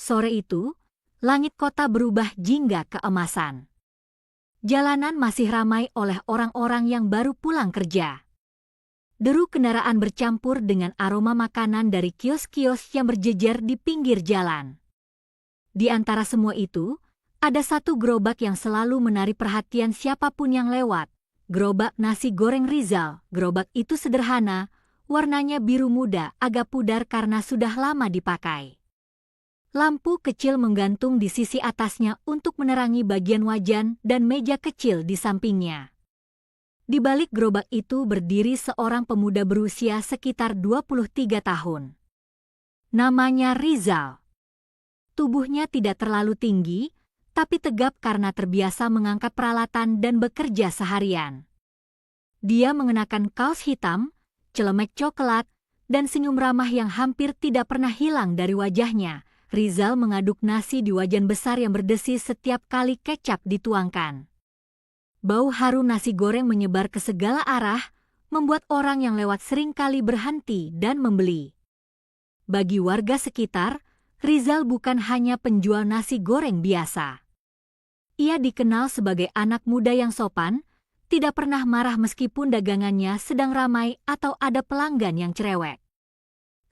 Sore itu, langit kota berubah jingga keemasan. Jalanan masih ramai oleh orang-orang yang baru pulang kerja. Deru kendaraan bercampur dengan aroma makanan dari kios-kios yang berjejer di pinggir jalan. Di antara semua itu, ada satu gerobak yang selalu menarik perhatian siapapun yang lewat. Gerobak nasi goreng Rizal. Gerobak itu sederhana, warnanya biru muda, agak pudar karena sudah lama dipakai. Lampu kecil menggantung di sisi atasnya untuk menerangi bagian wajan dan meja kecil di sampingnya. Di balik gerobak itu berdiri seorang pemuda berusia sekitar 23 tahun. Namanya Rizal. Tubuhnya tidak terlalu tinggi, tapi tegap karena terbiasa mengangkat peralatan dan bekerja seharian. Dia mengenakan kaos hitam, celemek coklat, dan senyum ramah yang hampir tidak pernah hilang dari wajahnya. Rizal mengaduk nasi di wajan besar yang berdesis setiap kali kecap dituangkan. Bau harum nasi goreng menyebar ke segala arah, membuat orang yang lewat seringkali berhenti dan membeli. Bagi warga sekitar, Rizal bukan hanya penjual nasi goreng biasa. Ia dikenal sebagai anak muda yang sopan, tidak pernah marah meskipun dagangannya sedang ramai atau ada pelanggan yang cerewet.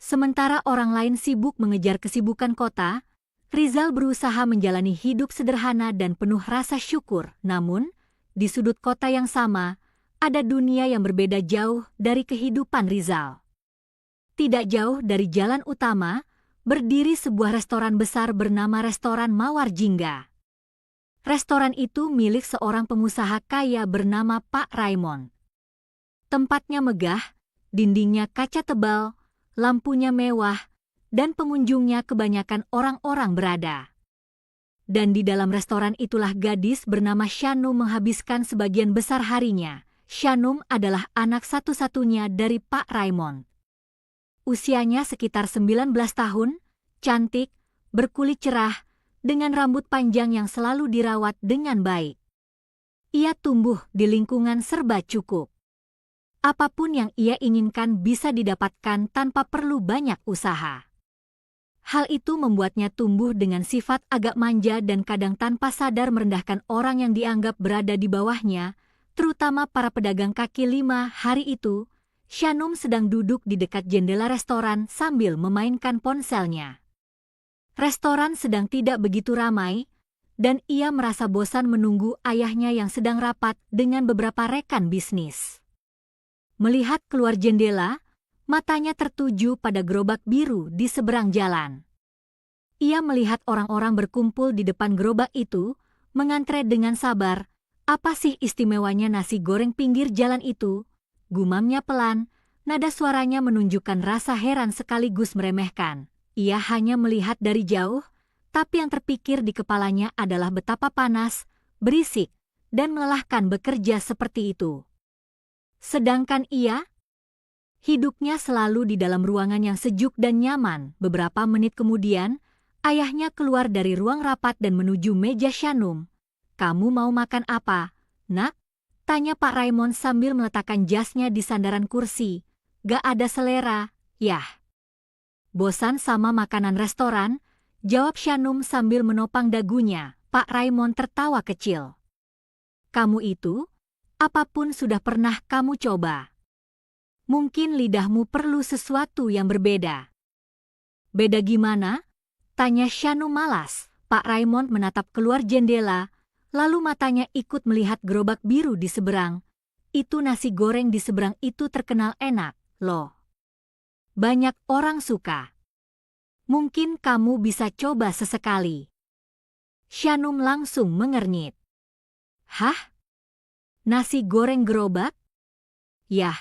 Sementara orang lain sibuk mengejar kesibukan kota, Rizal berusaha menjalani hidup sederhana dan penuh rasa syukur. Namun, di sudut kota yang sama, ada dunia yang berbeda jauh dari kehidupan Rizal. Tidak jauh dari jalan utama, berdiri sebuah restoran besar bernama Restoran Mawar Jingga. Restoran itu milik seorang pengusaha kaya bernama Pak Raymond. Tempatnya megah, dindingnya kaca tebal, lampunya mewah, dan pengunjungnya kebanyakan orang-orang berada. Dan di dalam restoran itulah gadis bernama Shanum menghabiskan sebagian besar harinya. Shanum adalah anak satu-satunya dari Pak Raymond. Usianya sekitar 19 tahun, cantik, berkulit cerah, dengan rambut panjang yang selalu dirawat dengan baik. Ia tumbuh di lingkungan serba cukup. Apapun yang ia inginkan bisa didapatkan tanpa perlu banyak usaha. Hal itu membuatnya tumbuh dengan sifat agak manja dan kadang tanpa sadar merendahkan orang yang dianggap berada di bawahnya, terutama para pedagang kaki lima. Hari itu, Shanum sedang duduk di dekat jendela restoran sambil memainkan ponselnya. Restoran sedang tidak begitu ramai, dan ia merasa bosan menunggu ayahnya yang sedang rapat dengan beberapa rekan bisnis. Melihat keluar jendela, matanya tertuju pada gerobak biru di seberang jalan. Ia melihat orang-orang berkumpul di depan gerobak itu, mengantre dengan sabar. Apa sih istimewanya nasi goreng pinggir jalan itu? Gumamnya pelan, nada suaranya menunjukkan rasa heran sekaligus meremehkan. Ia hanya melihat dari jauh, tapi yang terpikir di kepalanya adalah betapa panas, berisik, dan melelahkan bekerja seperti itu. Sedangkan ia, hidupnya selalu di dalam ruangan yang sejuk dan nyaman. Beberapa menit kemudian, ayahnya keluar dari ruang rapat dan menuju meja Shanum. "Kamu mau makan apa, Nak?" tanya Pak Raymond sambil meletakkan jasnya di sandaran kursi. "Gak ada selera, yah." "Bosan sama makanan restoran?" jawab Shanum sambil menopang dagunya. Pak Raymond tertawa kecil. "Kamu itu, apapun sudah pernah kamu coba. Mungkin lidahmu perlu sesuatu yang berbeda." "Beda gimana?" tanya Shanum malas. Pak Raymond menatap keluar jendela, lalu matanya ikut melihat gerobak biru di seberang. "Itu nasi goreng di seberang itu terkenal enak, loh. Banyak orang suka. Mungkin kamu bisa coba sesekali." Shanum langsung mengernyit. "Hah? Nasi goreng gerobak? Yah,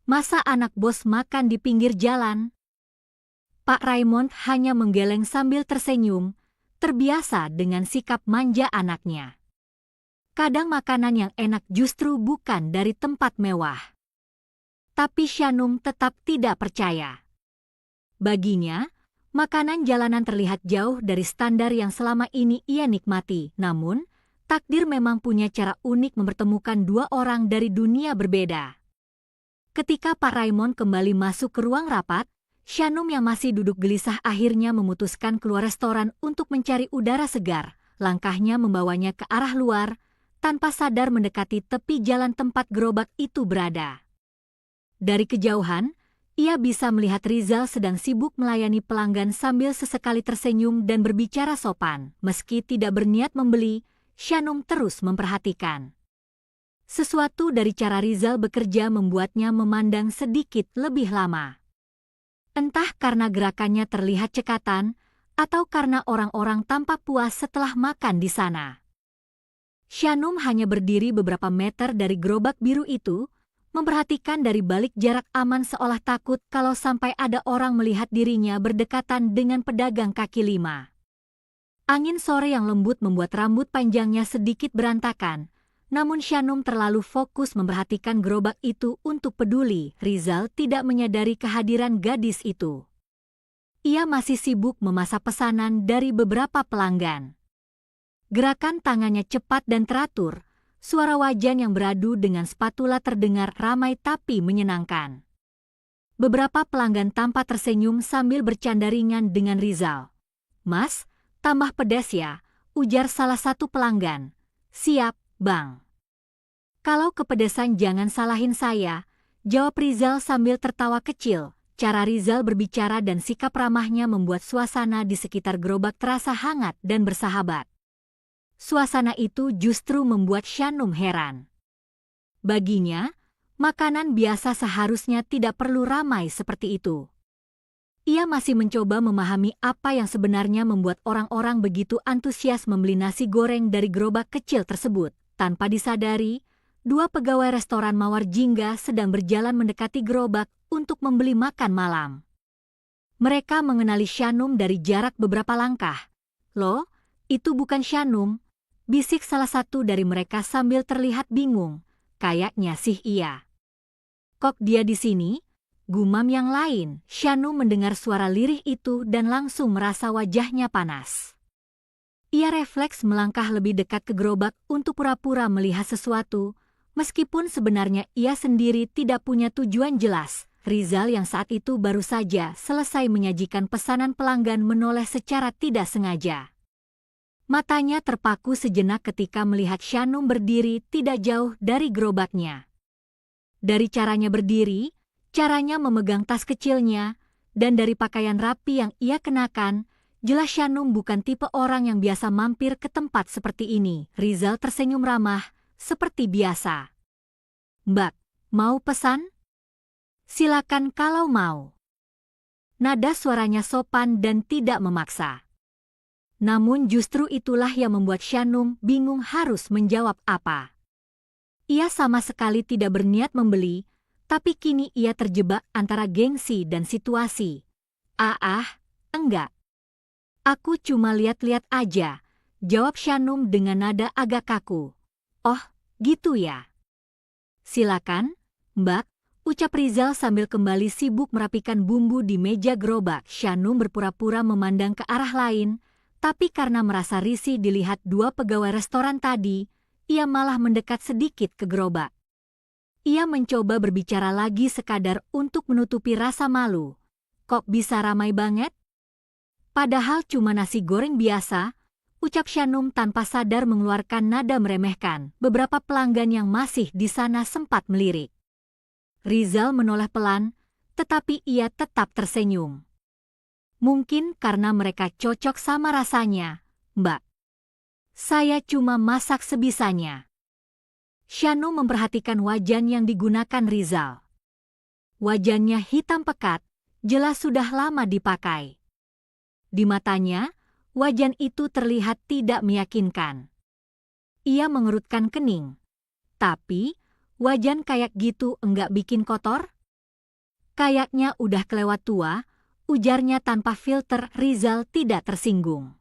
masa anak bos makan di pinggir jalan?" Pak Raymond hanya menggeleng sambil tersenyum, terbiasa dengan sikap manja anaknya. Kadang makanan yang enak justru bukan dari tempat mewah. Tapi Shanum tetap tidak percaya. Baginya, makanan jalanan terlihat jauh dari standar yang selama ini ia nikmati. Namun, takdir memang punya cara unik mempertemukan dua orang dari dunia berbeda. Ketika Pak Raymond kembali masuk ke ruang rapat, Shanum yang masih duduk gelisah akhirnya memutuskan keluar restoran untuk mencari udara segar. Langkahnya membawanya ke arah luar, tanpa sadar mendekati tepi jalan tempat gerobak itu berada. Dari kejauhan, ia bisa melihat Rizal sedang sibuk melayani pelanggan sambil sesekali tersenyum dan berbicara sopan. Meski tidak berniat membeli, Shanum terus memperhatikan. Sesuatu dari cara Rizal bekerja membuatnya memandang sedikit lebih lama. Entah karena gerakannya terlihat cekatan, atau karena orang-orang tampak puas setelah makan di sana. Shanum hanya berdiri beberapa meter dari gerobak biru itu, memperhatikan dari balik jarak aman seolah takut kalau sampai ada orang melihat dirinya berdekatan dengan pedagang kaki lima. Angin sore yang lembut membuat rambut panjangnya sedikit berantakan, namun Shanum terlalu fokus memperhatikan gerobak itu untuk peduli. Rizal tidak menyadari kehadiran gadis itu. Ia masih sibuk memasak pesanan dari beberapa pelanggan. Gerakan tangannya cepat dan teratur, suara wajan yang beradu dengan spatula terdengar ramai tapi menyenangkan. Beberapa pelanggan tampak tersenyum sambil bercanda ringan dengan Rizal. "Mas, tambah pedas ya," ujar salah satu pelanggan. "Siap, Bang." "Kalau kepedesan jangan salahin saya," jawab Rizal sambil tertawa kecil. Cara Rizal berbicara dan sikap ramahnya membuat suasana di sekitar gerobak terasa hangat dan bersahabat. Suasana itu justru membuat Shanum heran. Baginya, makanan biasa seharusnya tidak perlu ramai seperti itu. Ia masih mencoba memahami apa yang sebenarnya membuat orang-orang begitu antusias membeli nasi goreng dari gerobak kecil tersebut. Tanpa disadari, dua pegawai restoran mawar jingga sedang berjalan mendekati gerobak untuk membeli makan malam. Mereka mengenali Shanum dari jarak beberapa langkah. "Loh, itu bukan Shanum," bisik salah satu dari mereka sambil terlihat bingung. "Kayaknya sih iya." "Kok dia di sini?" gumam yang lain. Shanum mendengar suara lirih itu dan langsung merasa wajahnya panas. Ia refleks melangkah lebih dekat ke gerobak untuk pura-pura melihat sesuatu, meskipun sebenarnya ia sendiri tidak punya tujuan jelas. Rizal yang saat itu baru saja selesai menyajikan pesanan pelanggan menoleh secara tidak sengaja. Matanya terpaku sejenak ketika melihat Shanum berdiri tidak jauh dari gerobaknya. Dari caranya berdiri, caranya memegang tas kecilnya, dan dari pakaian rapi yang ia kenakan, jelas Shanum bukan tipe orang yang biasa mampir ke tempat seperti ini. Rizal tersenyum ramah, seperti biasa. "Mbak, mau pesan?" "Silakan kalau mau." Nada suaranya sopan dan tidak memaksa. Namun justru itulah yang membuat Shanum bingung harus menjawab apa. Ia sama sekali tidak berniat membeli, tapi kini ia terjebak antara gengsi dan situasi. Enggak. "Aku cuma lihat-lihat aja," jawab Shanum dengan nada agak kaku. "Oh, gitu ya. Silakan, Mbak," ucap Rizal sambil kembali sibuk merapikan bumbu di meja gerobak. Shanum berpura-pura memandang ke arah lain, tapi karena merasa risih dilihat dua pegawai restoran tadi, ia malah mendekat sedikit ke gerobak. Ia mencoba berbicara lagi sekadar untuk menutupi rasa malu. "Kok bisa ramai banget? Padahal cuma nasi goreng biasa," ucap Shanum tanpa sadar mengeluarkan nada meremehkan. Beberapa pelanggan yang masih di sana sempat melirik. Rizal menoleh pelan, tetapi ia tetap tersenyum. "Mungkin karena mereka cocok sama rasanya, Mbak. Saya cuma masak sebisanya." Shanum memperhatikan wajan yang digunakan Rizal. Wajannya hitam pekat, jelas sudah lama dipakai. Di matanya, wajan itu terlihat tidak meyakinkan. Ia mengerutkan kening. "Tapi, wajan kayak gitu enggak bikin kotor?" "Kayaknya udah kelewat tua," ujarnya tanpa filter. Rizal tidak tersinggung.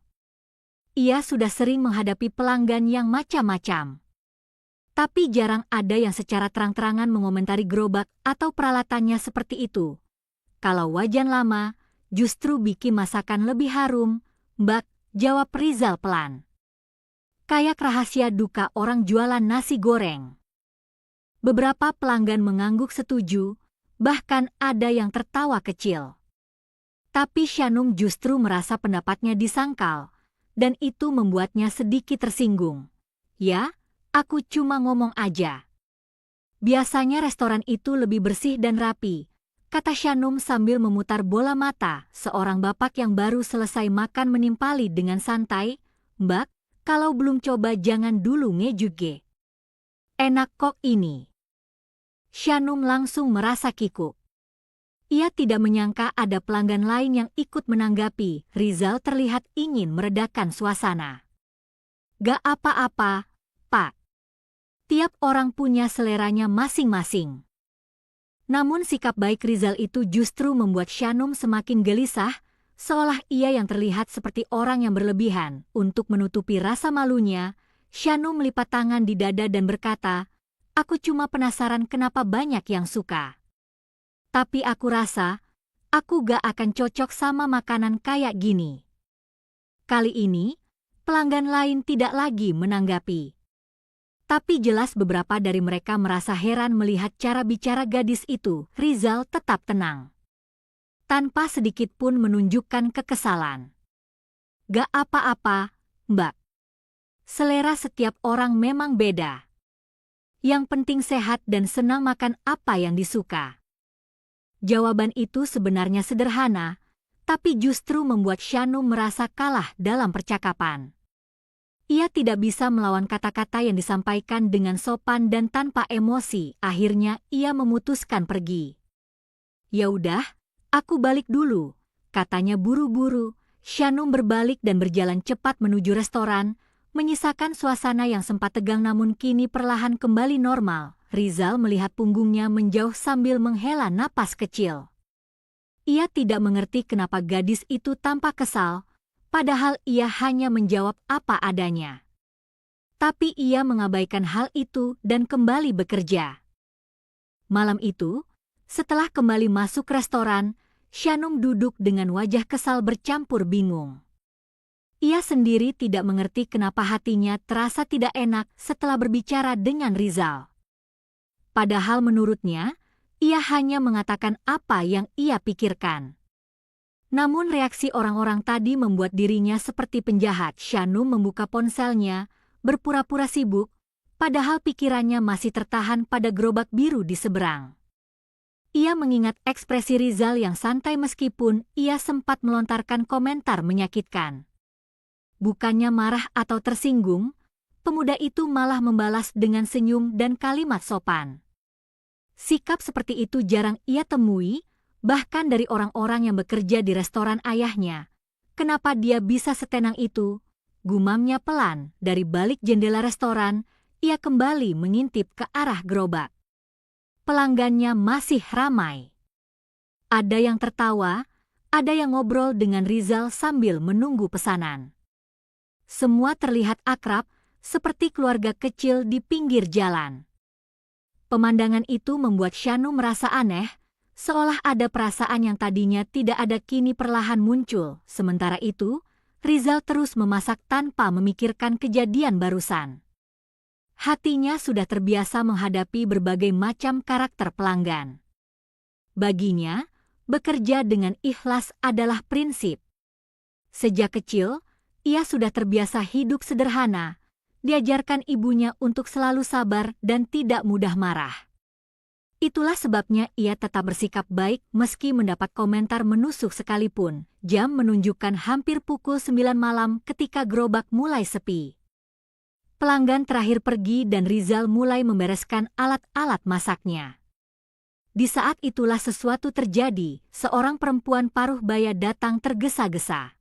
Ia sudah sering menghadapi pelanggan yang macam-macam. Tapi jarang ada yang secara terang-terangan mengomentari gerobak atau peralatannya seperti itu. Kalau wajan lama, justru bikin masakan lebih harum, "Mbak," jawab Rizal pelan. Kayak rahasia duka orang jualan nasi goreng. Beberapa pelanggan mengangguk setuju, bahkan ada yang tertawa kecil. Tapi Shanum justru merasa pendapatnya disangkal, dan itu membuatnya sedikit tersinggung. Ya, aku cuma ngomong aja. Biasanya restoran itu lebih bersih dan rapi, kata Shanum sambil memutar bola mata seorang bapak yang baru selesai makan menimpali dengan santai. Mbak, kalau belum coba jangan dulu ngejuge. Enak kok ini. Shanum langsung merasa kikuk. Ia tidak menyangka ada pelanggan lain yang ikut menanggapi. Rizal terlihat ingin meredakan suasana. Gak apa-apa, Pak. Tiap orang punya seleranya masing-masing. Namun sikap baik Rizal itu justru membuat Shanum semakin gelisah, seolah ia yang terlihat seperti orang yang berlebihan. Untuk menutupi rasa malunya, Shanum melipat tangan di dada dan berkata, "Aku cuma penasaran kenapa banyak yang suka. Tapi aku rasa, aku gak akan cocok sama makanan kayak gini." Kali ini, pelanggan lain tidak lagi menanggapi. Tapi jelas beberapa dari mereka merasa heran melihat cara bicara gadis itu. Rizal tetap tenang, tanpa sedikit pun menunjukkan kekesalan. Gak apa-apa, Mbak. Selera setiap orang memang beda. Yang penting sehat dan senang makan apa yang disuka. Jawaban itu sebenarnya sederhana, tapi justru membuat Shanum merasa kalah dalam percakapan. Ia tidak bisa melawan kata-kata yang disampaikan dengan sopan dan tanpa emosi. Akhirnya ia memutuskan pergi. "Ya udah, aku balik dulu," katanya buru-buru. Shanum berbalik dan berjalan cepat menuju restoran, menyisakan suasana yang sempat tegang namun kini perlahan kembali normal. Rizal melihat punggungnya menjauh sambil menghela napas kecil. Ia tidak mengerti kenapa gadis itu tampak kesal, padahal ia hanya menjawab apa adanya. Tapi ia mengabaikan hal itu dan kembali bekerja. Malam itu, setelah kembali masuk restoran, Shanum duduk dengan wajah kesal bercampur bingung. Ia sendiri tidak mengerti kenapa hatinya terasa tidak enak setelah berbicara dengan Rizal. Padahal menurutnya, ia hanya mengatakan apa yang ia pikirkan. Namun reaksi orang-orang tadi membuat dirinya seperti penjahat. Shanum membuka ponselnya, berpura-pura sibuk, padahal pikirannya masih tertahan pada gerobak biru di seberang. Ia mengingat ekspresi Rizal yang santai meskipun ia sempat melontarkan komentar menyakitkan. Bukannya marah atau tersinggung, pemuda itu malah membalas dengan senyum dan kalimat sopan. Sikap seperti itu jarang ia temui, bahkan dari orang-orang yang bekerja di restoran ayahnya. Kenapa dia bisa setenang itu? Gumamnya pelan. Dari balik jendela restoran, ia kembali mengintip ke arah gerobak. Pelanggannya masih ramai. Ada yang tertawa, ada yang ngobrol dengan Rizal sambil menunggu pesanan. Semua terlihat akrab, seperti keluarga kecil di pinggir jalan. Pemandangan itu membuat Shanum merasa aneh, seolah ada perasaan yang tadinya tidak ada kini perlahan muncul. Sementara itu, Rizal terus memasak tanpa memikirkan kejadian barusan. Hatinya sudah terbiasa menghadapi berbagai macam karakter pelanggan. Baginya, bekerja dengan ikhlas adalah prinsip. Sejak kecil, ia sudah terbiasa hidup sederhana, diajarkan ibunya untuk selalu sabar dan tidak mudah marah. Itulah sebabnya ia tetap bersikap baik meski mendapat komentar menusuk sekalipun. Jam menunjukkan hampir pukul 9 malam ketika gerobak mulai sepi. Pelanggan terakhir pergi dan Rizal mulai membereskan alat-alat masaknya. Di saat itulah sesuatu terjadi, seorang perempuan paruh baya datang tergesa-gesa.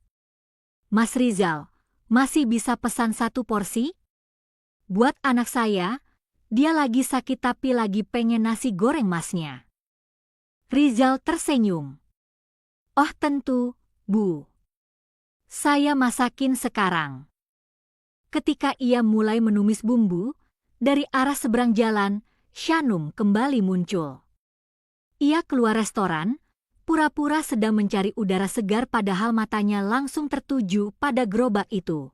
"Mas Rizal, masih bisa pesan 1 porsi? Buat anak saya, dia lagi sakit tapi lagi pengen nasi goreng masnya." Rizal tersenyum. "Oh tentu, Bu. Saya masakin sekarang." Ketika ia mulai menumis bumbu, dari arah seberang jalan, Shanum kembali muncul. Ia keluar restoran, pura-pura sedang mencari udara segar padahal matanya langsung tertuju pada gerobak itu.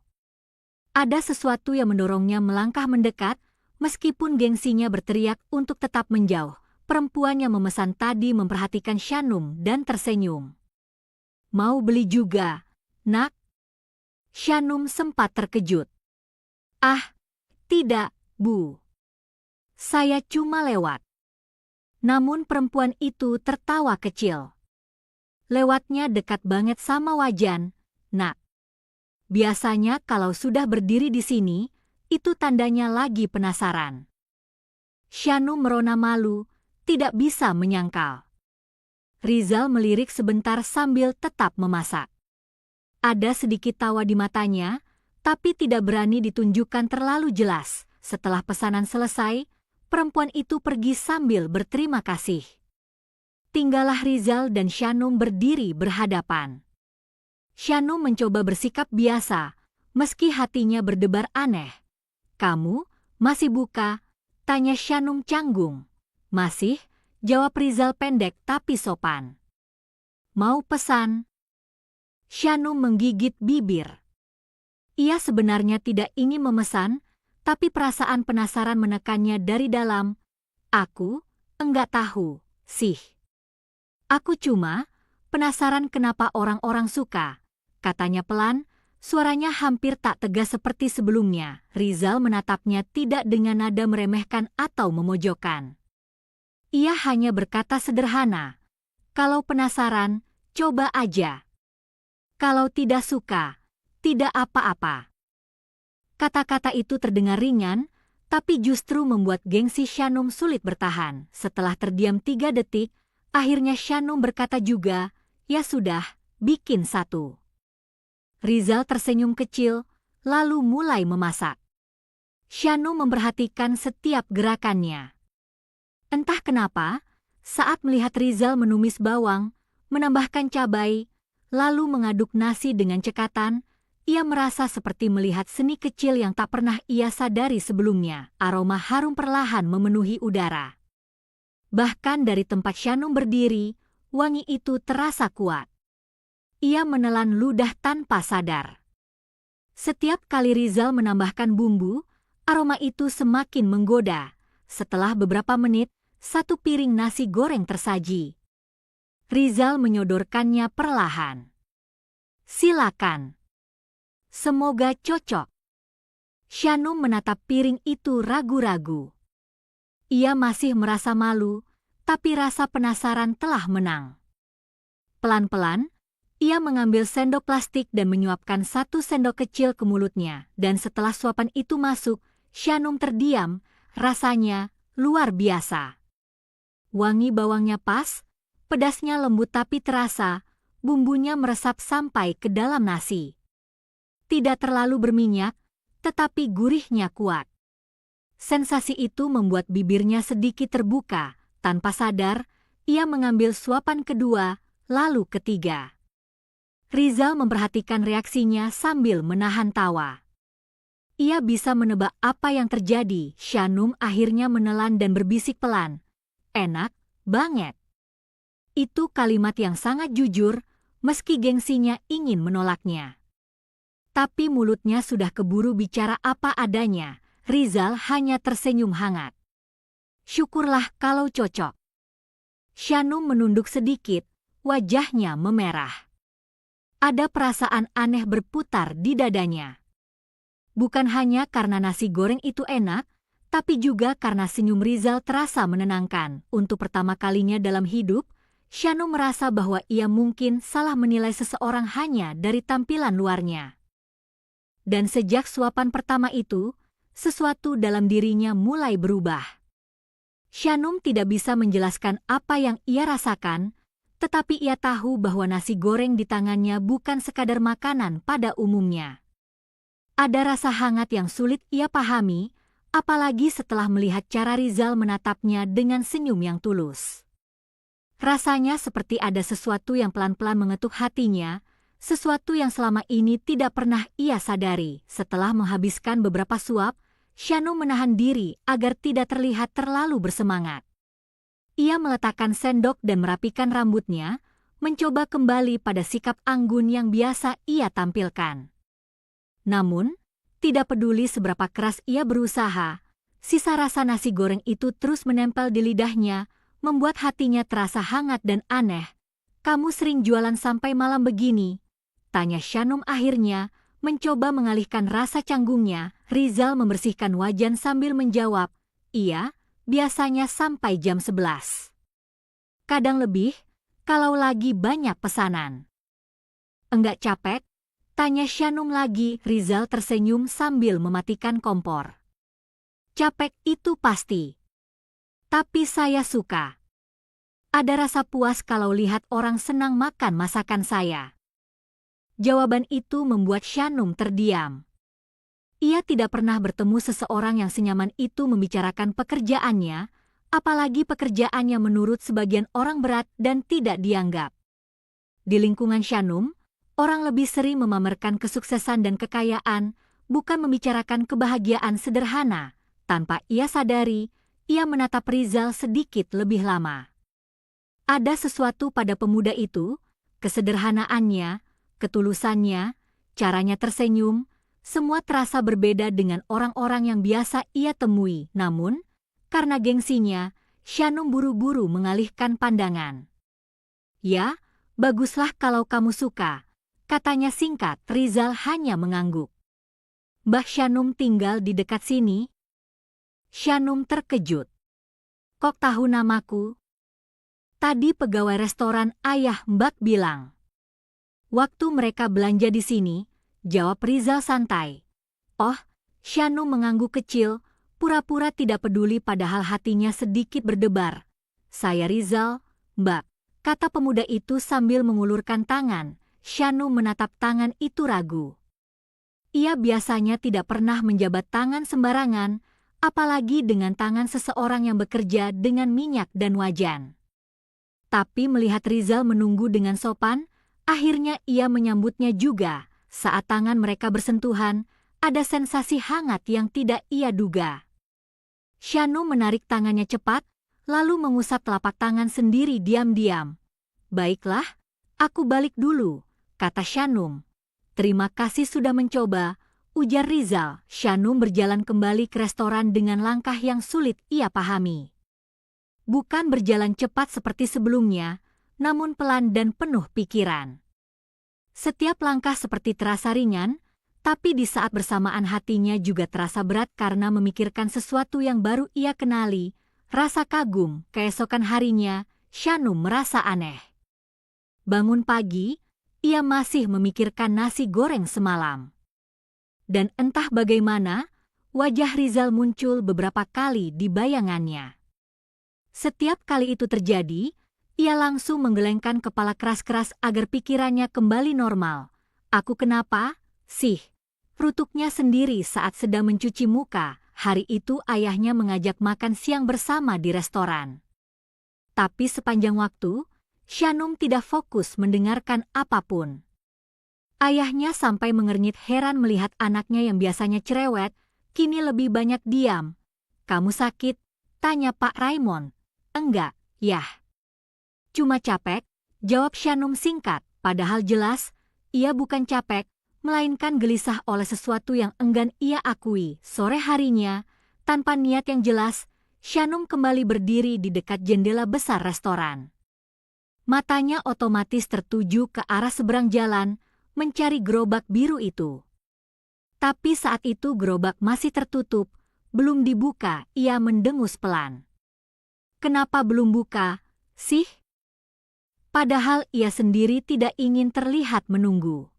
Ada sesuatu yang mendorongnya melangkah mendekat, meskipun gengsinya berteriak untuk tetap menjauh. Perempuan yang memesan tadi memperhatikan Shanum dan tersenyum. Mau beli juga, nak? Shanum sempat terkejut. Ah, tidak, Bu. Saya cuma lewat. Namun perempuan itu tertawa kecil. Lewatnya dekat banget sama Wajan, nak. Biasanya kalau sudah berdiri di sini, itu tandanya lagi penasaran. Shanum merona malu, tidak bisa menyangkal. Rizal melirik sebentar sambil tetap memasak. Ada sedikit tawa di matanya, tapi tidak berani ditunjukkan terlalu jelas. Setelah pesanan selesai, perempuan itu pergi sambil berterima kasih. Tinggallah Rizal dan Shanum berdiri berhadapan. Shanum mencoba bersikap biasa, meski hatinya berdebar aneh. "Kamu masih buka?" tanya Shanum canggung. "Masih," jawab Rizal pendek tapi sopan. "Mau pesan?" Shanum menggigit bibir. Ia sebenarnya tidak ingin memesan, tapi perasaan penasaran menekannya dari dalam. "Aku enggak tahu, sih. Aku cuma penasaran kenapa orang-orang suka," katanya pelan, suaranya hampir tak tegas seperti sebelumnya. Rizal menatapnya tidak dengan nada meremehkan atau memojokkan. Ia hanya berkata sederhana, "Kalau penasaran, coba aja. Kalau tidak suka, tidak apa-apa." Kata-kata itu terdengar ringan, tapi justru membuat gengsi Shanum sulit bertahan. Setelah terdiam 3 detik, akhirnya Shanum berkata juga, "Ya sudah, bikin satu." Rizal tersenyum kecil, lalu mulai memasak. Shanum memperhatikan setiap gerakannya. Entah kenapa, saat melihat Rizal menumis bawang, menambahkan cabai, lalu mengaduk nasi dengan cekatan, ia merasa seperti melihat seni kecil yang tak pernah ia sadari sebelumnya. Aroma harum perlahan memenuhi udara. Bahkan dari tempat Shanum berdiri, wangi itu terasa kuat. Ia menelan ludah tanpa sadar. Setiap kali Rizal menambahkan bumbu, aroma itu semakin menggoda. Setelah beberapa menit, 1 piring nasi goreng tersaji. Rizal menyodorkannya perlahan. "Silakan. Semoga cocok." Shanum menatap piring itu ragu-ragu. Ia masih merasa malu, tapi rasa penasaran telah menang. Pelan-pelan, ia mengambil sendok plastik dan menyuapkan 1 sendok kecil ke mulutnya. Dan setelah suapan itu masuk, Shanum terdiam, rasanya luar biasa. Wangi bawangnya pas, pedasnya lembut tapi terasa, bumbunya meresap sampai ke dalam nasi. Tidak terlalu berminyak, tetapi gurihnya kuat. Sensasi itu membuat bibirnya sedikit terbuka. Tanpa sadar, ia mengambil suapan kedua, lalu ketiga. Rizal memperhatikan reaksinya sambil menahan tawa. Ia bisa menebak apa yang terjadi. Shanum akhirnya menelan dan berbisik pelan, "Enak banget." Itu kalimat yang sangat jujur, meski gengsinya ingin menolaknya. Tapi mulutnya sudah keburu bicara apa adanya. Rizal hanya tersenyum hangat. "Syukurlah kalau cocok." Shanum menunduk sedikit, wajahnya memerah. Ada perasaan aneh berputar di dadanya. Bukan hanya karena nasi goreng itu enak, tapi juga karena senyum Rizal terasa menenangkan. Untuk pertama kalinya dalam hidup, Shanum merasa bahwa ia mungkin salah menilai seseorang hanya dari tampilan luarnya. Dan sejak suapan pertama itu, sesuatu dalam dirinya mulai berubah. Shanum tidak bisa menjelaskan apa yang ia rasakan, tetapi ia tahu bahwa nasi goreng di tangannya bukan sekadar makanan pada umumnya. Ada rasa hangat yang sulit ia pahami, apalagi setelah melihat cara Rizal menatapnya dengan senyum yang tulus. Rasanya seperti ada sesuatu yang pelan-pelan mengetuk hatinya, sesuatu yang selama ini tidak pernah ia sadari. Setelah menghabiskan beberapa suap, Shanum menahan diri agar tidak terlihat terlalu bersemangat. Ia meletakkan sendok dan merapikan rambutnya, mencoba kembali pada sikap anggun yang biasa ia tampilkan. Namun, tidak peduli seberapa keras ia berusaha, sisa rasa nasi goreng itu terus menempel di lidahnya, membuat hatinya terasa hangat dan aneh, Kamu sering jualan sampai malam begini? Tanya Shanum akhirnya, mencoba mengalihkan rasa canggungnya. Rizal membersihkan wajan sambil menjawab, iya, biasanya sampai jam 11. Kadang lebih, kalau lagi banyak pesanan. Enggak capek? Tanya Shanum lagi. Rizal tersenyum sambil mematikan kompor. Capek itu pasti. Tapi saya suka. Ada rasa puas kalau lihat orang senang makan masakan saya. Jawaban itu membuat Shanum terdiam. Ia tidak pernah bertemu seseorang yang senyaman itu membicarakan pekerjaannya, apalagi pekerjaannya menurut sebagian orang berat dan tidak dianggap. Di lingkungan Shanum, orang lebih sering memamerkan kesuksesan dan kekayaan, bukan membicarakan kebahagiaan sederhana. Tanpa ia sadari, ia menatap Rizal sedikit lebih lama. Ada sesuatu pada pemuda itu, kesederhanaannya, ketulusannya, caranya tersenyum, semua terasa berbeda dengan orang-orang yang biasa ia temui. Namun, karena gengsinya, Shanum buru-buru mengalihkan pandangan. Ya, baguslah kalau kamu suka, katanya singkat. Rizal hanya mengangguk. Mbah Shanum tinggal di dekat sini? Shanum terkejut. Kok tahu namaku? Tadi pegawai restoran ayah Mbak bilang. Waktu mereka belanja di sini, jawab Rizal santai. Oh, Shanum mengangguk kecil, pura-pura tidak peduli padahal hatinya sedikit berdebar. Saya Rizal, Mbak, kata pemuda itu sambil mengulurkan tangan. Shanum menatap tangan itu ragu. Ia biasanya tidak pernah menjabat tangan sembarangan, apalagi dengan tangan seseorang yang bekerja dengan minyak dan wajan. Tapi melihat Rizal menunggu dengan sopan, akhirnya ia menyambutnya juga. Saat tangan mereka bersentuhan, ada sensasi hangat yang tidak ia duga. Shanum menarik tangannya cepat, lalu mengusap telapak tangan sendiri diam-diam. Baiklah, aku balik dulu, kata Shanum. Terima kasih sudah mencoba, ujar Rizal. Shanum berjalan kembali ke restoran dengan langkah yang sulit ia pahami. Bukan berjalan cepat seperti sebelumnya, namun pelan dan penuh pikiran. Setiap langkah seperti terasa ringan, tapi di saat bersamaan hatinya juga terasa berat karena memikirkan sesuatu yang baru ia kenali. Rasa kagum. Keesokan harinya, Shanum merasa aneh. Bangun pagi, ia masih memikirkan nasi goreng semalam. Dan entah bagaimana, wajah Rizal muncul beberapa kali di bayangannya. Setiap kali itu terjadi, ia langsung menggelengkan kepala keras-keras agar pikirannya kembali normal. Aku kenapa, sih? Rutuknya sendiri saat sedang mencuci muka. Hari itu ayahnya mengajak makan siang bersama di restoran. Tapi sepanjang waktu, Shanum tidak fokus mendengarkan apapun. Ayahnya sampai mengernyit heran melihat anaknya yang biasanya cerewet, kini lebih banyak diam. Kamu sakit? Tanya Pak Raymond. Enggak, yah. Cuma capek, jawab Shanum singkat, padahal jelas, ia bukan capek, melainkan gelisah oleh sesuatu yang enggan ia akui. Sore harinya, tanpa niat yang jelas, Shanum kembali berdiri di dekat jendela besar restoran. Matanya otomatis tertuju ke arah seberang jalan, mencari gerobak biru itu. Tapi saat itu gerobak masih tertutup, belum dibuka, ia mendengus pelan. Kenapa belum buka, sih? Padahal ia sendiri tidak ingin terlihat menunggu.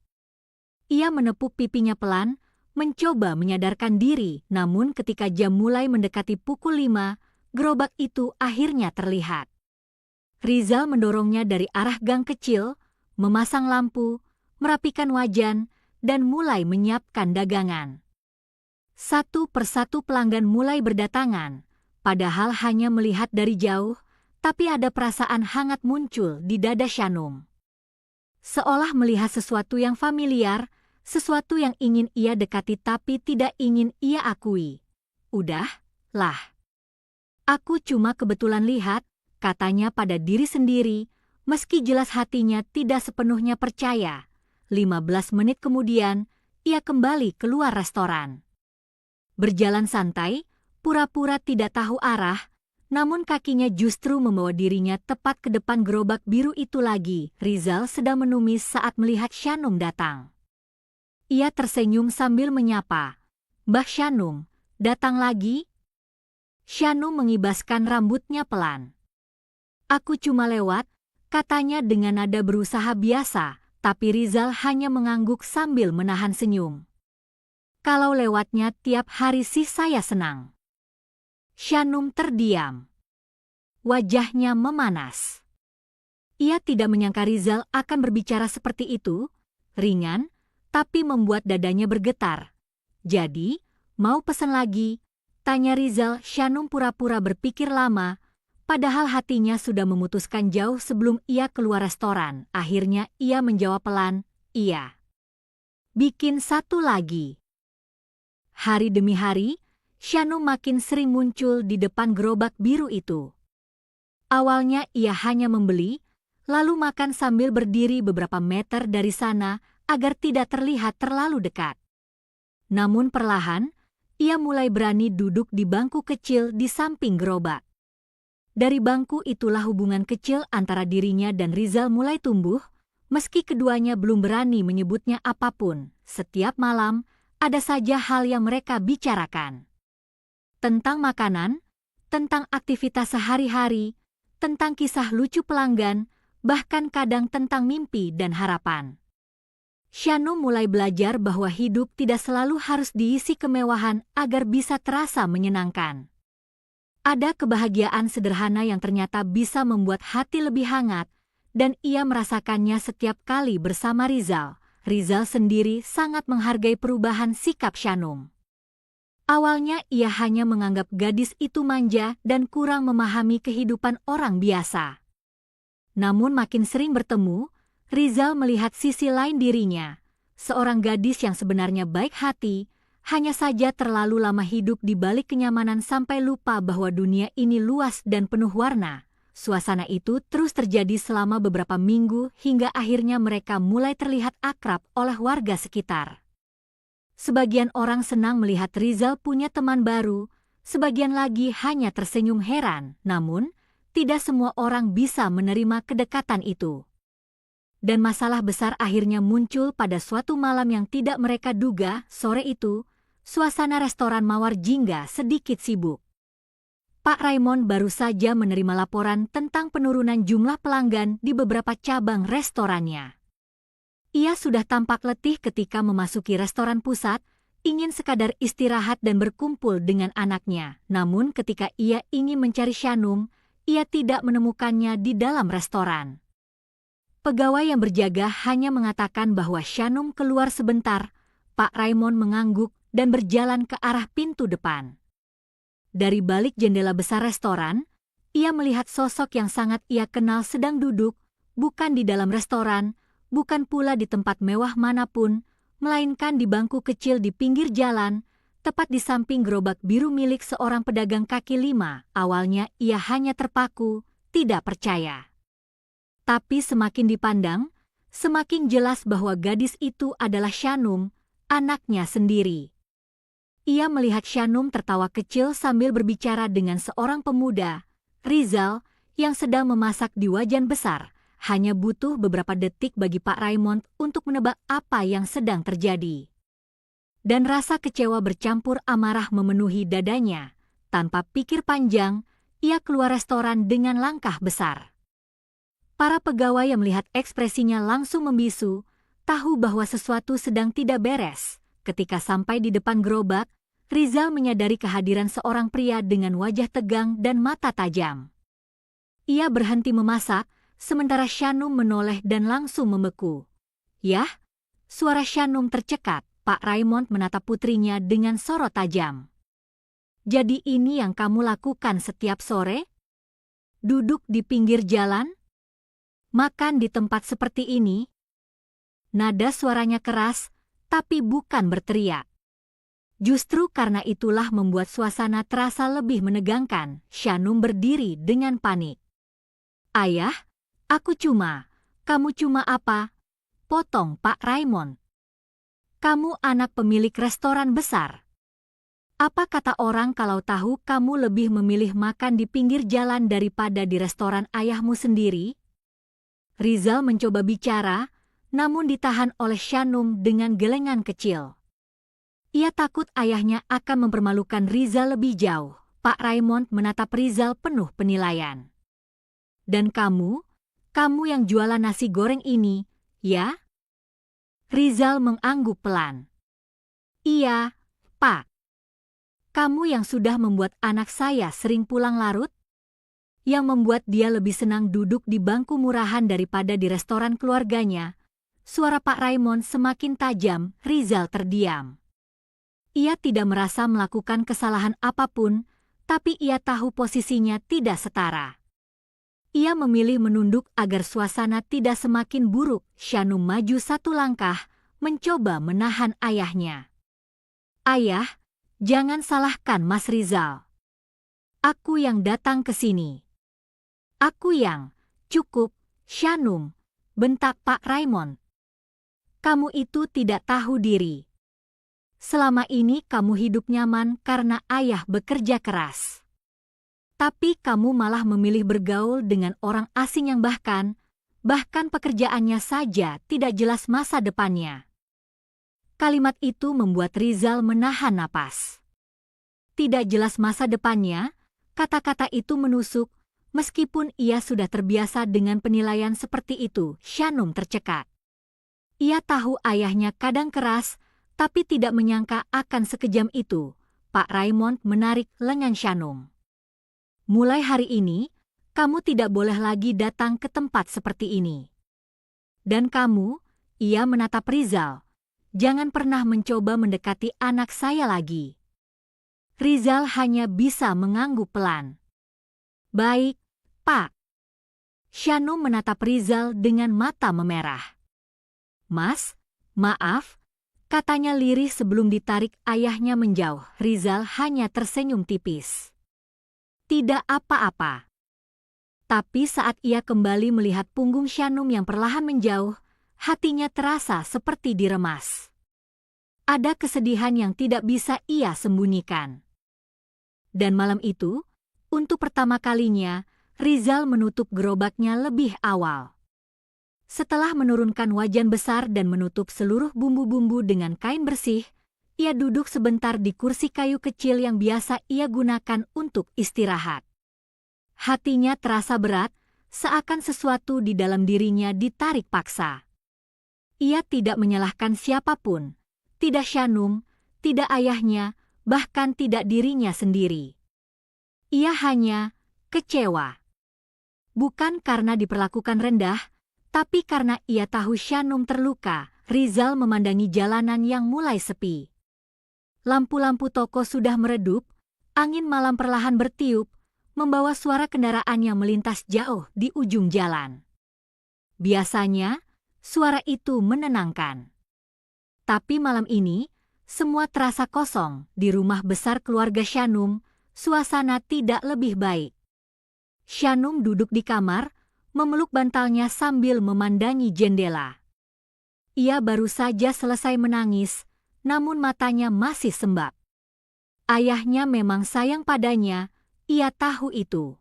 Ia menepuk pipinya pelan, mencoba menyadarkan diri, namun ketika jam mulai mendekati pukul 5, gerobak itu akhirnya terlihat. Rizal mendorongnya dari arah gang kecil, memasang lampu, merapikan wajan, dan mulai menyiapkan dagangan. Satu persatu pelanggan mulai berdatangan, padahal hanya melihat dari jauh, tapi ada perasaan hangat muncul di dada Shanum. Seolah melihat sesuatu yang familiar, sesuatu yang ingin ia dekati tapi tidak ingin ia akui. Udah, lah. Aku cuma kebetulan lihat, katanya pada diri sendiri, meski jelas hatinya tidak sepenuhnya percaya. 15 menit kemudian, ia kembali keluar restoran. Berjalan santai, pura-pura tidak tahu arah, Namun kakinya justru membawa dirinya tepat ke depan gerobak biru itu lagi. Rizal sedang menumis saat melihat Shanum datang. Ia tersenyum sambil menyapa. "Mbah Shanum, datang lagi?" Shanum mengibaskan rambutnya pelan. "Aku cuma lewat," katanya dengan nada berusaha biasa, tapi Rizal hanya mengangguk sambil menahan senyum. "Kalau lewatnya tiap hari sih saya senang." Shanum terdiam. Wajahnya memanas. Ia tidak menyangka Rizal akan berbicara seperti itu, ringan, tapi membuat dadanya bergetar. "Jadi, mau pesan lagi?" tanya Rizal. Shanum pura-pura berpikir lama, padahal hatinya sudah memutuskan jauh sebelum ia keluar restoran. Akhirnya ia menjawab pelan, "Iya." "Bikin satu lagi." Hari demi hari, Shanum makin sering muncul di depan gerobak biru itu. Awalnya ia hanya membeli, lalu makan sambil berdiri beberapa meter dari sana agar tidak terlihat terlalu dekat. Namun perlahan, ia mulai berani duduk di bangku kecil di samping gerobak. Dari bangku itulah hubungan kecil antara dirinya dan Rizal mulai tumbuh, meski keduanya belum berani menyebutnya apapun. Setiap malam, ada saja hal yang mereka bicarakan. Tentang makanan, tentang aktivitas sehari-hari, tentang kisah lucu pelanggan, bahkan kadang tentang mimpi dan harapan. Shanum mulai belajar bahwa hidup tidak selalu harus diisi kemewahan agar bisa terasa menyenangkan. Ada kebahagiaan sederhana yang ternyata bisa membuat hati lebih hangat, dan ia merasakannya setiap kali bersama Rizal. Rizal sendiri sangat menghargai perubahan sikap Shanum. Awalnya ia hanya menganggap gadis itu manja dan kurang memahami kehidupan orang biasa. Namun makin sering bertemu, Rizal melihat sisi lain dirinya, seorang gadis yang sebenarnya baik hati, hanya saja terlalu lama hidup di balik kenyamanan sampai lupa bahwa dunia ini luas dan penuh warna. Suasana itu terus terjadi selama beberapa minggu hingga akhirnya mereka mulai terlihat akrab oleh warga sekitar. Sebagian orang senang melihat Rizal punya teman baru, sebagian lagi hanya tersenyum heran, namun tidak semua orang bisa menerima kedekatan itu. Dan masalah besar akhirnya muncul pada suatu malam yang tidak mereka duga. Sore itu, suasana restoran Mawar Jingga sedikit sibuk. Pak Raymond baru saja menerima laporan tentang penurunan jumlah pelanggan di beberapa cabang restorannya. Ia sudah tampak letih ketika memasuki restoran pusat, ingin sekadar istirahat dan berkumpul dengan anaknya. Namun ketika ia ingin mencari Shanum, ia tidak menemukannya di dalam restoran. Pegawai yang berjaga hanya mengatakan bahwa Shanum keluar sebentar. Pak Raymond mengangguk dan berjalan ke arah pintu depan. Dari balik jendela besar restoran, ia melihat sosok yang sangat ia kenal sedang duduk, bukan di dalam restoran, bukan pula di tempat mewah manapun, melainkan di bangku kecil di pinggir jalan, tepat di samping gerobak biru milik seorang pedagang kaki lima. Awalnya ia hanya terpaku, tidak percaya. Tapi semakin dipandang, semakin jelas bahwa gadis itu adalah Shanum, anaknya sendiri. Ia melihat Shanum tertawa kecil sambil berbicara dengan seorang pemuda, Rizal, yang sedang memasak di wajan besar. Hanya butuh beberapa detik bagi Pak Raymond untuk menebak apa yang sedang terjadi. Dan rasa kecewa bercampur amarah memenuhi dadanya. Tanpa pikir panjang, ia keluar restoran dengan langkah besar. Para pegawai yang melihat ekspresinya langsung membisu, tahu bahwa sesuatu sedang tidak beres. Ketika sampai di depan gerobak, Rizal menyadari kehadiran seorang pria dengan wajah tegang dan mata tajam. Ia berhenti memasak, sementara Shanum menoleh dan langsung membeku. "Yah?" Suara Shanum tercekat. Pak Raymond menatap putrinya dengan sorot tajam. "Jadi ini yang kamu lakukan setiap sore? Duduk di pinggir jalan? Makan di tempat seperti ini?" Nada suaranya keras, tapi bukan berteriak. Justru karena itulah membuat suasana terasa lebih menegangkan. Shanum berdiri dengan panik. "Ayah, kamu cuma apa?" potong Pak Raymond. "Kamu anak pemilik restoran besar. Apa kata orang kalau tahu kamu lebih memilih makan di pinggir jalan daripada di restoran ayahmu sendiri? Rizal mencoba bicara, namun ditahan oleh Shanum dengan gelengan kecil. Ia takut ayahnya akan mempermalukan Rizal lebih jauh. Pak Raymond menatap Rizal penuh penilaian. Dan kamu yang jualan nasi goreng ini, ya? Rizal mengangguk pelan. Iya, Pak. Kamu yang sudah membuat anak saya sering pulang larut? Yang membuat dia lebih senang duduk di bangku murahan daripada di restoran keluarganya. Suara Pak Raymond semakin tajam, Rizal terdiam. Ia tidak merasa melakukan kesalahan apapun, tapi ia tahu posisinya tidak setara. Ia memilih menunduk agar suasana tidak semakin buruk. Shanum maju satu langkah, mencoba menahan ayahnya. Ayah, jangan salahkan Mas Rizal. Aku yang datang ke sini. Aku yang, cukup, Shanum, bentak Pak Raymond. Kamu itu tidak tahu diri. Selama ini kamu hidup nyaman karena ayah bekerja keras. Tapi kamu malah memilih bergaul dengan orang asing yang bahkan pekerjaannya saja tidak jelas masa depannya. Kalimat itu membuat Rizal menahan napas. Tidak jelas masa depannya, kata-kata itu menusuk, meskipun ia sudah terbiasa dengan penilaian seperti itu. Shanum tercekat. Ia tahu ayahnya kadang keras, tapi tidak menyangka akan sekejam itu. Pak Raymond menarik lengan Shanum. Mulai hari ini, kamu tidak boleh lagi datang ke tempat seperti ini. Dan kamu, ia menatap Rizal, jangan pernah mencoba mendekati anak saya lagi. Rizal hanya bisa mengangguk pelan. Baik, Pak. Shanum menatap Rizal dengan mata memerah. Mas, maaf, katanya lirih sebelum ditarik ayahnya menjauh. Rizal hanya tersenyum tipis. Tidak apa-apa. Tapi saat ia kembali melihat punggung Shanum yang perlahan menjauh, hatinya terasa seperti diremas. Ada kesedihan yang tidak bisa ia sembunyikan. Dan malam itu, untuk pertama kalinya, Rizal menutup gerobaknya lebih awal. Setelah menurunkan wajan besar dan menutup seluruh bumbu-bumbu dengan kain bersih, ia duduk sebentar di kursi kayu kecil yang biasa ia gunakan untuk istirahat. Hatinya terasa berat, seakan sesuatu di dalam dirinya ditarik paksa. Ia tidak menyalahkan siapapun, tidak Shanum, tidak ayahnya, bahkan tidak dirinya sendiri. Ia hanya kecewa. Bukan karena diperlakukan rendah, tapi karena ia tahu Shanum terluka. Rizal memandangi jalanan yang mulai sepi. Lampu-lampu toko sudah meredup, angin malam perlahan bertiup, membawa suara kendaraan yang melintas jauh di ujung jalan. Biasanya, suara itu menenangkan. Tapi malam ini, semua terasa kosong. Di rumah besar keluarga Shanum, suasana tidak lebih baik. Shanum duduk di kamar, memeluk bantalnya sambil memandangi jendela. Ia baru saja selesai menangis, namun matanya masih sembab. Ayahnya memang sayang padanya, ia tahu itu.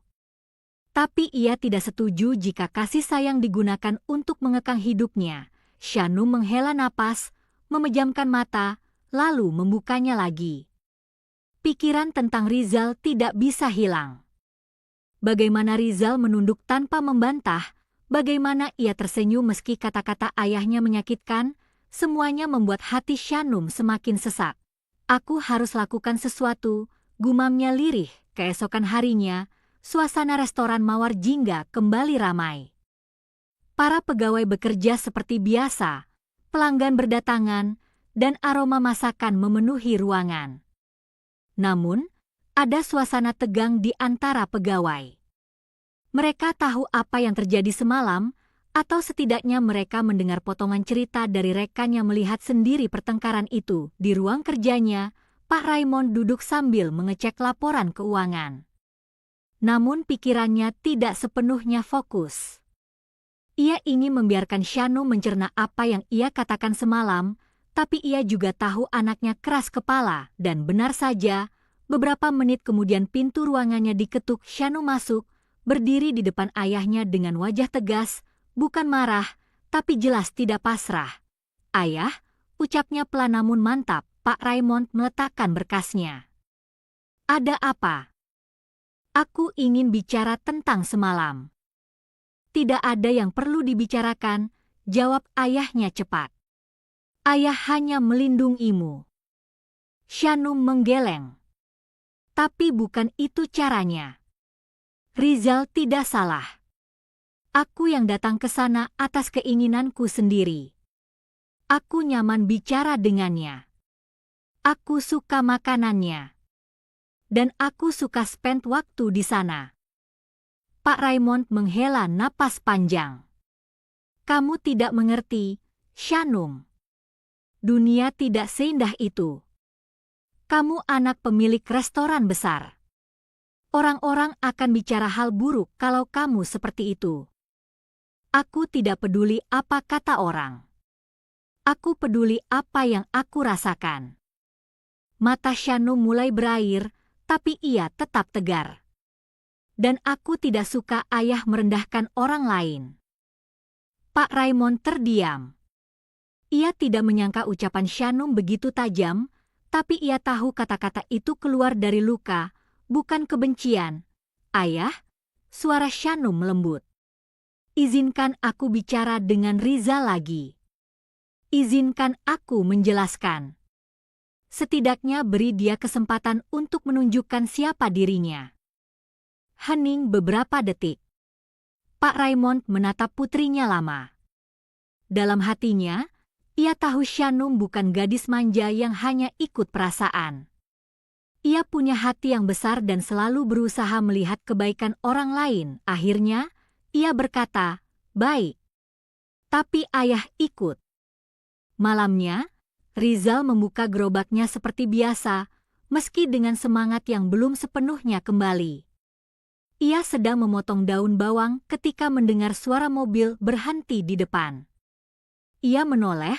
Tapi ia tidak setuju jika kasih sayang digunakan untuk mengekang hidupnya. Shanum menghela napas, memejamkan mata, lalu membukanya lagi. Pikiran tentang Rizal tidak bisa hilang. Bagaimana Rizal menunduk tanpa membantah, bagaimana ia tersenyum meski kata-kata ayahnya menyakitkan, semuanya membuat hati Shanum semakin sesak. Aku harus lakukan sesuatu, gumamnya lirih. Keesokan harinya, suasana restoran Mawar Jingga kembali ramai. Para pegawai bekerja seperti biasa, pelanggan berdatangan, dan aroma masakan memenuhi ruangan. Namun, ada suasana tegang di antara pegawai. Mereka tahu apa yang terjadi semalam, atau setidaknya mereka mendengar potongan cerita dari rekan yang melihat sendiri pertengkaran itu. Di ruang kerjanya, Pak Raymond duduk sambil mengecek laporan keuangan. Namun pikirannya tidak sepenuhnya fokus. Ia ingin membiarkan Shanum mencerna apa yang ia katakan semalam, Tapi ia juga tahu anaknya keras kepala dan benar saja, beberapa menit kemudian pintu ruangannya diketuk. Shanum masuk, berdiri di depan ayahnya dengan wajah tegas, bukan marah, tapi jelas tidak pasrah. "Ayah," ucapnya pelan namun mantap. Pak Raymond meletakkan berkasnya. "Ada apa?" "Aku ingin bicara tentang semalam." "Tidak ada yang perlu dibicarakan," jawab ayahnya cepat. "Ayah hanya melindungimu." Shanum menggeleng. "Tapi bukan itu caranya. Rizal tidak salah. Aku yang datang ke sana atas keinginanku sendiri. Aku nyaman bicara dengannya. Aku suka makanannya. Dan aku suka spend waktu di sana." Pak Raymond menghela napas panjang. "Kamu tidak mengerti, Shanum. Dunia tidak seindah itu. Kamu anak pemilik restoran besar. Orang-orang akan bicara hal buruk kalau kamu seperti itu. Aku tidak peduli apa kata orang. Aku peduli apa yang aku rasakan." Mata Shanum mulai berair, tapi ia tetap tegar. "Dan aku tidak suka ayah merendahkan orang lain." Pak Raymond terdiam. Ia tidak menyangka ucapan Shanum begitu tajam, tapi ia tahu kata-kata itu keluar dari luka, bukan kebencian. "Ayah," suara Shanum lembut. "Izinkan aku bicara dengan Riza lagi. Izinkan aku menjelaskan. Setidaknya beri dia kesempatan untuk menunjukkan siapa dirinya." Hening beberapa detik. Pak Raymond menatap putrinya lama. Dalam hatinya, ia tahu Shanum bukan gadis manja yang hanya ikut perasaan. Ia punya hati yang besar dan selalu berusaha melihat kebaikan orang lain. Akhirnya, ia berkata, "Baik. Tapi ayah ikut." Malamnya, Rizal membuka gerobaknya seperti biasa, meski dengan semangat yang belum sepenuhnya kembali. Ia sedang memotong daun bawang ketika mendengar suara mobil berhenti di depan. Ia menoleh,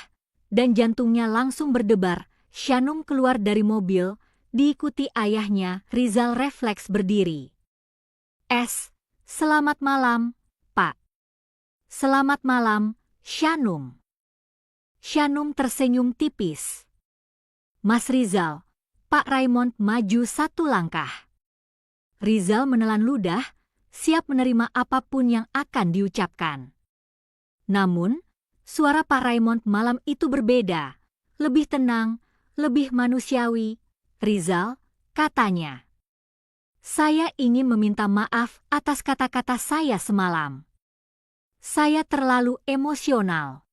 dan jantungnya langsung berdebar. Shanum keluar dari mobil, diikuti ayahnya. Rizal refleks berdiri. Selamat malam, Pak." "Selamat malam, Shanum." Shanum tersenyum tipis. "Mas Rizal." Pak Raymond maju satu langkah. Rizal menelan ludah, siap menerima apapun yang akan diucapkan. Namun, suara Pak Raymond malam itu berbeda, lebih tenang, lebih manusiawi. "Rizal," katanya, "saya ingin meminta maaf atas kata-kata saya semalam. Saya terlalu emosional."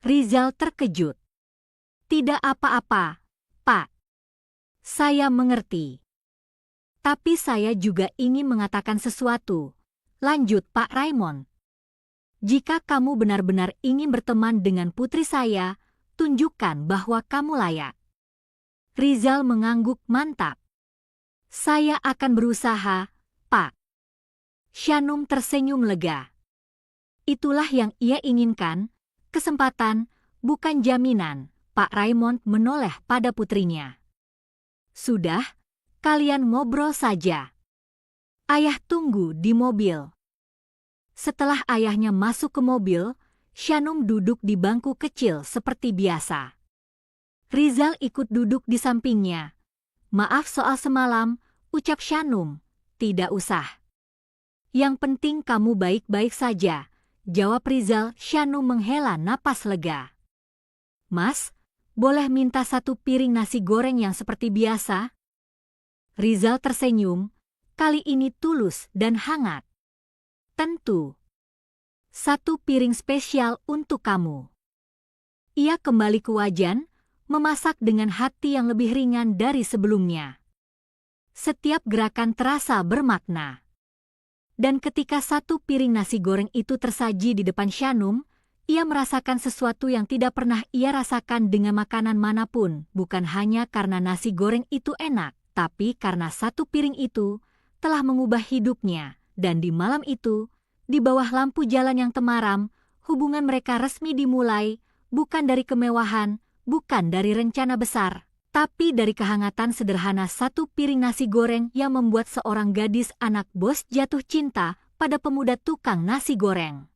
Rizal terkejut. "Tidak apa-apa, Pak. Saya mengerti. Tapi saya juga ingin mengatakan sesuatu," lanjut Pak Raymond. "Jika kamu benar-benar ingin berteman dengan putri saya, tunjukkan bahwa kamu layak." Rizal mengangguk mantap. "Saya akan berusaha, Pak." Shanum tersenyum lega. Itulah yang ia inginkan, kesempatan, bukan jaminan. Pak Raymond menoleh pada putrinya. "Sudah, kalian ngobrol saja. Ayah tunggu di mobil." Setelah ayahnya masuk ke mobil, Shanum duduk di bangku kecil seperti biasa. Rizal ikut duduk di sampingnya. "Maaf soal semalam," ucap Shanum. "Tidak usah." "Yang penting kamu baik-baik saja," jawab Rizal. Shanum menghela napas lega. "Mas, boleh minta satu piring nasi goreng yang seperti biasa?" Rizal tersenyum, kali ini tulus dan hangat. "Tentu. Satu piring spesial untuk kamu." Ia kembali ke wajan, memasak dengan hati yang lebih ringan dari sebelumnya. Setiap gerakan terasa bermakna. Dan ketika satu piring nasi goreng itu tersaji di depan Shanum, ia merasakan sesuatu yang tidak pernah ia rasakan dengan makanan manapun, bukan hanya karena nasi goreng itu enak, tapi karena satu piring itu telah mengubah hidupnya. Dan di malam itu, di bawah lampu jalan yang temaram, hubungan mereka resmi dimulai, bukan dari kemewahan, bukan dari rencana besar, tapi dari kehangatan sederhana satu piring nasi goreng yang membuat seorang gadis anak bos jatuh cinta pada pemuda tukang nasi goreng.